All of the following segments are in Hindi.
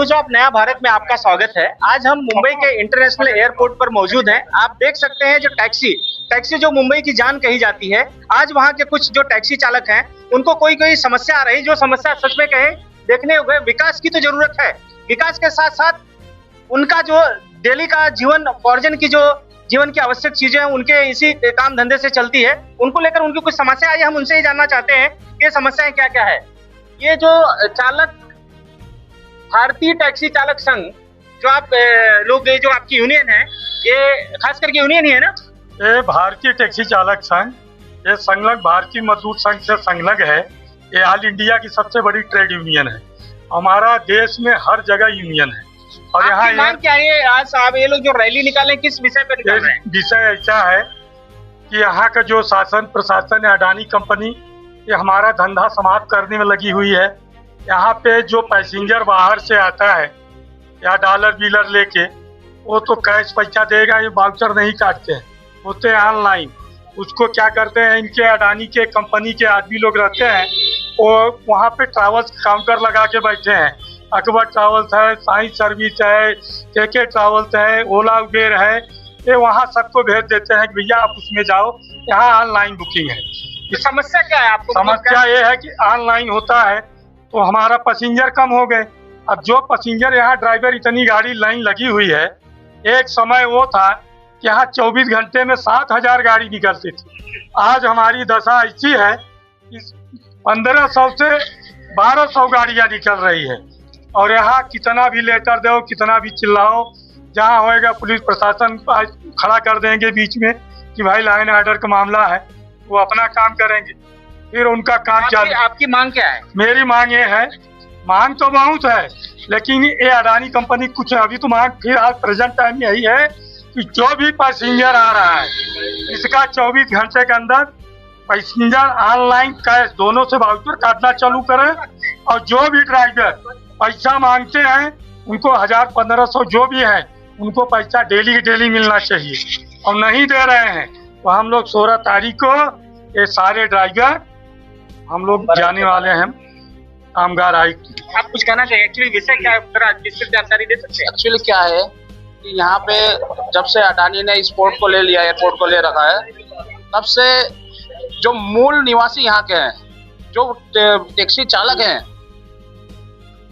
न्यूज ऑफ नया भारत में आपका स्वागत है। आज हम मुंबई के इंटरनेशनल एयरपोर्ट पर मौजूद हैं। आप देख सकते हैं जो टैक्सी जो मुंबई की जान कही जाती है, आज वहां के कुछ जो टैक्सी चालक हैं उनको कोई समस्या आ रही, जो समस्या सच में कहें देखने हुए विकास की तो जरूरत है। विकास के साथ साथ उनका जो डेली का जीवन की जो जीवन की आवश्यक चीजें हैं उनके इसी काम धंधे से चलती है, उनको लेकर उनकी कुछ समस्या आई। हम उनसे ही जानना चाहते हैं कि समस्याएं क्या क्या है। ये जो चालक भारतीय टैक्सी चालक संघ जो आप लोग जो आपकी यूनियन है, ये खास करके यूनियन ही है ना? ये भारतीय टैक्सी चालक संघ ये संलग्न भारतीय मजदूर संघ से संलग्न है। ये ऑल इंडिया की सबसे बड़ी ट्रेड यूनियन है। हमारा देश में हर जगह यूनियन है। और यहाँ मांग क्या है? आज आप ये लोग जो रैली निकाले किस विषय पर निकाल रहे हैं? विषय ऐसा है कि यहाँ का जो शासन प्रशासन है, अडानी कंपनी, ये हमारा धंधा समाप्त करने में लगी हुई है। यहाँ पे जो पैसेंजर बाहर से आता है या डॉलर बिलर लेके, वो तो कैश पैसा देगा, ये वाउचर नहीं काटते हैं, होते हैं ऑनलाइन। उसको क्या करते हैं, इनके अडानी के कंपनी के आदमी लोग रहते हैं, वो वहाँ पे ट्रैवल्स काउंटर लगा के बैठे हैं। अकबर ट्रैवल्स है, साई सर्विस है, के ट्रैवल्स है, ओला उबेर है, ये वहाँ सबको भेज देते हैं कि भैया आप उसमें जाओ, यहाँ ऑनलाइन बुकिंग है। समस्या क्या है आपको? समस्या ये है कि ऑनलाइन होता है तो हमारा पैसेंजर कम हो गए। अब जो पैसेंजर यहाँ ड्राइवर, इतनी गाड़ी लाइन लगी हुई है, एक समय वो था कि यहाँ 24 घंटे में 7,000 गाड़ी निकलती थी। आज हमारी दशा ऐसी है कि 1500 से 1200 गाड़ियाँ निकल रही है। और यहाँ कितना भी लेटर दो, कितना भी चिल्लाओ, जहाँ होएगा पुलिस प्रशासन खड़ा कर देंगे बीच में कि भाई लाइन ऑर्डर का मामला है, वो अपना काम करेंगे, फिर उनका काम चल। आपकी मांग क्या है? मेरी मांग ये है, मांग तो बहुत है, लेकिन ये अडानी कंपनी कुछ अभी तो मांग फिर आज प्रेजेंट टाइम यही है कि जो भी पैसेंजर आ रहा है, इसका 24 घंटे के अंदर पैसेंजर ऑनलाइन कैश दोनों से वाउचर काटना चालू करें। और जो भी ड्राइवर पैसा मांगते हैं उनको 1000-1500 जो भी है उनको पैसा डेली मिलना चाहिए। और नहीं दे रहे हैं तो हम लोग 16 तारीख को ये सारे ड्राइवर हम लोग जाने वाले हैं कामगार आयुक्त। आप कुछ कहना चाहिए? एक्चुअली विषय क्या है, जरा विस्तृत जानकारी दे सकते हैं? एक्चुअली क्या है कि यहाँ पे जब से अडानी ने इस पोर्ट को ले लिया, एयरपोर्ट को ले रखा है, तब से जो मूल निवासी यहाँ के हैं, जो टैक्सी चालक हैं,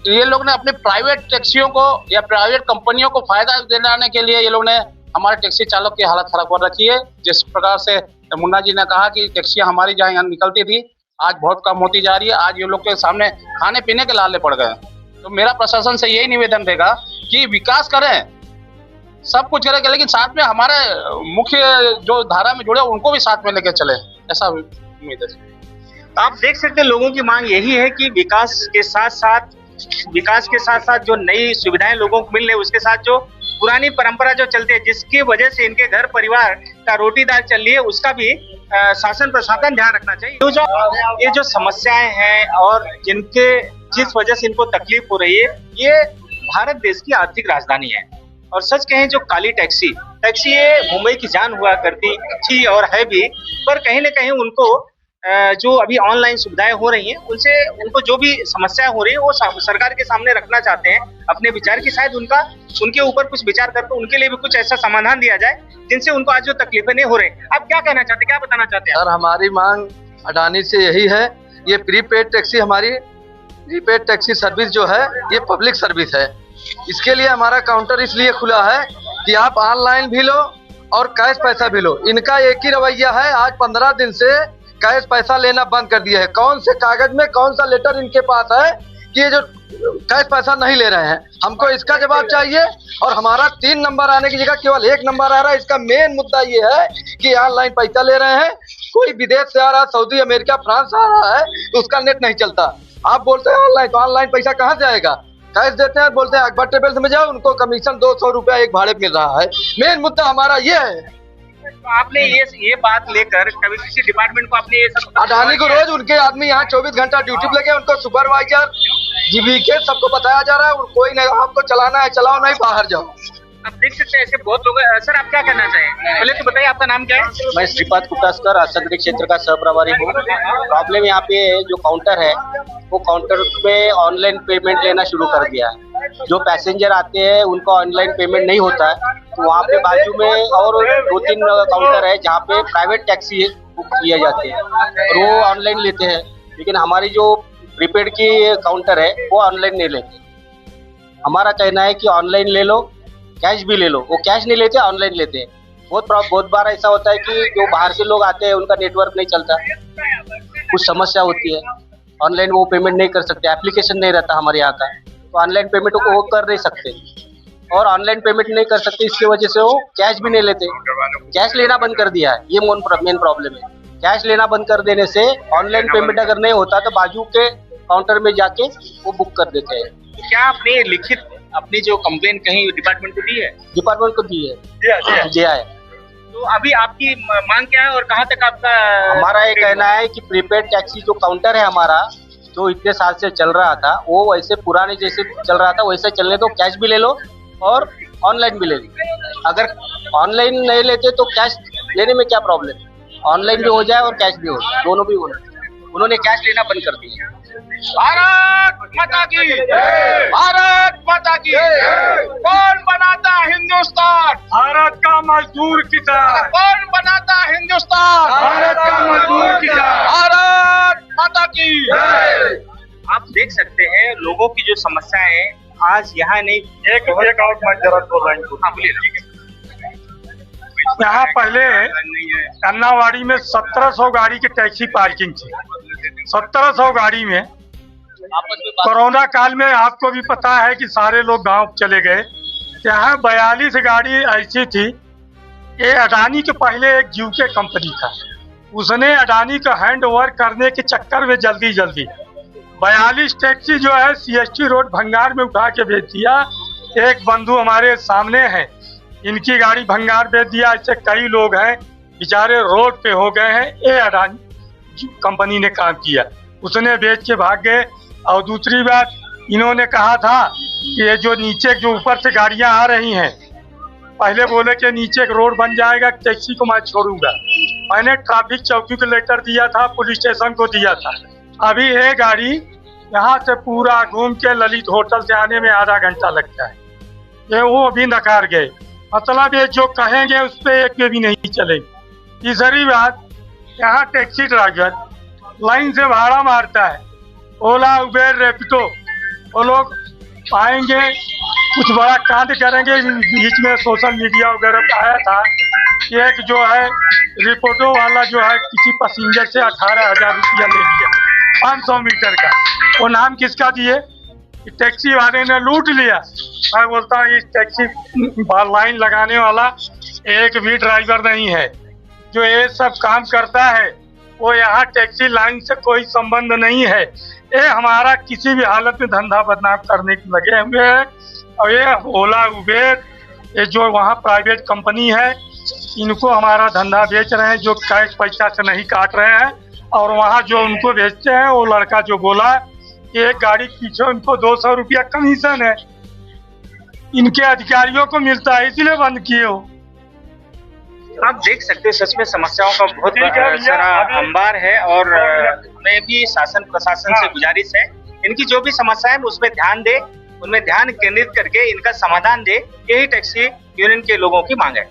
ये लोग ने अपने प्राइवेट टैक्सियों को या प्राइवेट कंपनियों को फायदा दिलाने के लिए ये लोग ने हमारे टैक्सी चालक की हालत खराब कर रखी है। जिस प्रकार से मुन्ना जी ने कहा कि टैक्सियां हमारी जहाँ यहाँ निकलती थी, आज बहुत कम होती जा रही है। आज ये लोग के सामने खाने पीने के लाले पड़ गए। तो मेरा प्रशासन से यही निवेदन रहेगा कि विकास करें, सब कुछ करें, लेकिन साथ में हमारे मुख्य जो धारा में जुड़े उनको भी साथ में लेके चले, ऐसा उम्मीद है। आप देख सकते हैं लोगों की मांग यही है कि विकास के साथ साथ जो नई सुविधाएं लोगों को मिल रही है, उसके साथ जो पुरानी परंपरा जो चलती है, जिसकी वजह से इनके घर परिवार का रोटी दाल चल रही है, उसका भी शासन प्रशासन ध्यान रखना चाहिए। तो जो ये जो समस्याएं हैं और जिस वजह से इनको तकलीफ हो रही है, ये भारत देश की आर्थिक राजधानी है। और सच कहें जो काली टैक्सी ये मुंबई की जान हुआ करती थी और है भी, पर कहीं ना कहीं उनको जो अभी ऑनलाइन सुविधाएं हो रही हैं, उनको जो भी समस्याएं हो रही है वो सरकार के सामने रखना चाहते हैं अपने विचार की। शायद उनके ऊपर कुछ विचार करके उनके लिए भी कुछ ऐसा समाधान दिया जाए जिनसे उनको आज जो तकलीफें नहीं हो रही। आप क्या कहना चाहते हैं, क्या बताना चाहते हैं? सर, हमारी मांग अडानी से यही है, ये प्रीपेड टैक्सी सर्विस जो है ये पब्लिक सर्विस है। इसके लिए हमारा काउंटर इसलिए खुला है कि आप ऑनलाइन भी लो और कैश पैसा भी लो। इनका एक ही रवैया है, आज 15 दिन से कैश पैसा लेना बंद कर दिया है। कौन से कागज में कौन सा लेटर इनके पास है कि ये जो कैश पैसा नहीं ले रहे हैं? हमको इसका जवाब चाहिए। और हमारा 3 नंबर आने की जगह केवल 1 नंबर आ रहा है। इसका मेन मुद्दा ये है कि ऑनलाइन पैसा ले रहे हैं। कोई विदेश से आ रहा है, सऊदी अमेरिका फ्रांस आ रहा है, तो उसका नेट नहीं चलता। आप बोलते हैं ऑनलाइन, तो ऑनलाइन पैसा कहाँ से आएगा? कैश देते हैं, बोलते हैं अकबर ट्रेवल्स में जाओ, उनको कमीशन 200 रुपया एक भाड़े मिल रहा है। मेन मुद्दा हमारा ये है। तो आपने ये बात लेकर कभी किसी डिपार्टमेंट को आपने ये सब? अडानी को रोज उनके आदमी यहाँ 24 घंटा ड्यूटी पे लगे, उनको सुपरवाइजर जीवीके सबको बताया जा रहा है, और कोई नहीं, आपको चलाना है चलाओ, नहीं बाहर जाओ। आप देख सकते हैं ऐसे बहुत लोग। सर, आप क्या कहना चाहें? पहले तो बताइए आपका नाम क्या है? मैं श्रीपाद कुटास्कर आसंक्रिक क्षेत्र का सह प्रभारी हूँ। प्रॉब्लम यहाँ पे जो काउंटर है, वो काउंटर पे ऑनलाइन पेमेंट लेना शुरू कर दिया है। जो पैसेंजर आते हैं उनका ऑनलाइन पेमेंट नहीं होता है, तो वहाँ पे बाजू में और 2-3 काउंटर है जहाँ पे प्राइवेट टैक्सी बुक किए जाते हैं और वो ऑनलाइन लेते हैं। लेकिन हमारी जो प्रीपेड की काउंटर है वो ऑनलाइन नहीं लेते। हमारा कहना है कि ऑनलाइन ले लो, कैश भी ले लो। वो कैश नहीं लेते, ऑनलाइन लेते हैं। बहुत बार ऐसा होता है कि जो बाहर से लोग आते हैं उनका नेटवर्क नहीं चलता, कुछ समस्या होती है, ऑनलाइन वो पेमेंट नहीं कर सकते, एप्लीकेशन नहीं रहता हमारे यहाँ का, तो ऑनलाइन पेमेंट को वो कर नहीं सकते और ऑनलाइन पेमेंट नहीं कर सकते, इसकी वजह से वो कैश भी नहीं लेते। कैश लेना बंद कर दिया है, ये मेन प्रॉब्लम है। कैश लेना बंद कर देने से ऑनलाइन पेमेंट अगर नहीं होता तो बाजू के काउंटर में जाके वो बुक कर देते हैं। क्या आपने लिखित अपनी जो कंप्लेन कहीं डिपार्टमेंट को दी है? डिपार्टमेंट को दी है, दिया है। तो अभी आपकी मांग क्या है और कहाँ तक आपका? हमारा ये कहना है कि प्रीपेड टैक्सी जो काउंटर है हमारा, जो इतने साल से चल रहा था, वो वैसे पुराने जैसे चल रहा था वैसे चलने दो। कैश भी ले लो और ऑनलाइन भी ले लो। अगर ऑनलाइन नहीं लेते तो कैश लेने में क्या प्रॉब्लम है? ऑनलाइन भी हो जाए और कैश भी हो जाए, दोनों भी होना। उन्होंने कैश लेना बंद कर दिया। भारत माता की जय! भारत माता की जय! कौन बनाता हिंदुस्तान? भारत का मजदूर किसान। कौन बनाता हिंदुस्तान? भारत का मजदूर किसान। भारत माता की जय! आप देख सकते हैं लोगों की जो समस्याएं हैं आज यहाँ नहीं। एक और मैं जरा दो लाइन हाँ बोलिए। यहाँ पहले अन्नावाड़ी में 1700 गाड़ी की टैक्सी पार्किंग थी। 1700 गाड़ी में कोरोना काल में आपको भी पता है कि सारे लोग गांव चले गए। यहाँ 42 गाड़ी ऐसी थी। ये अडानी के पहले एक यूके कंपनी था, उसने अडानी का हैंड ओवर करने के चक्कर में जल्दी 42 टैक्सी जो है CST रोड भंगार में उठा के बेच दिया। एक बंधु हमारे सामने हैं, इनकी गाड़ी भंगार बेच दिया। ऐसे कई लोग हैं बेचारे रोड पे हो गए हैं। ये अडानी कंपनी ने काम किया, उसने बेच के भाग गए। और दूसरी बात, इन्होंने कहा था कि ये जो नीचे जो ऊपर से गाड़ियां आ रही हैं, पहले बोले कि नीचे एक रोड बन जाएगा, टैक्सी को मैं छोड़ूंगा। मैंने ट्रैफिक चौकी को लेटर दिया था, पुलिस स्टेशन को दिया था। अभी ये गाड़ी यहाँ से पूरा घूम के ललित होटल से आने में आधा घंटा लगता है। ये वो अभी नकार गए। मतलब ये जो कहेंगे उस पर एक पे भी नहीं चलेगी। तीसरी बात, यहाँ टैक्सी ड्राइवर लाइन से भाड़ा मारता है। ओला, उबेर, रैपिडो, वो लोग आएंगे कुछ बड़ा कांड करेंगे। बीच में सोशल मीडिया वगैरह पे आया था कि एक जो है रिपोर्टो वाला जो है किसी पैसेंजर से 18,000 रुपया ले लिया 500 मीटर का। वो नाम किसका दिए? टैक्सी वाले ने लूट लिया। मैं बोलता हूँ इस टैक्सी लाइन लगाने वाला एक भी ड्राइवर नहीं है। जो ये सब काम करता है वो यहाँ टैक्सी लाइन से कोई संबंध नहीं है। ये हमारा किसी भी हालत में धंधा बदनाम करने के लगे हुए हैं। और ये ओला, उबेर, ये जो वहाँ प्राइवेट कंपनी है, इनको हमारा धंधा बेच रहे हैं, जो कैश पैसा से नहीं काट रहे हैं। और वहाँ जो उनको बेचते हैं, वो लड़का जो बोला एक गाड़ी पीछे उनको 200 रुपया कमीशन है, इनके अधिकारियों को मिलता है, इसलिए बंद किए हो। आप देख सकते हैं सच में समस्याओं का बहुत सारा अंबार है और हमें भी शासन प्रशासन से गुजारिश है इनकी जो भी समस्याएं उसमें ध्यान दे, उनमें ध्यान केंद्रित करके इनका समाधान दे। यही टैक्सी यूनियन के लोगों की मांग है।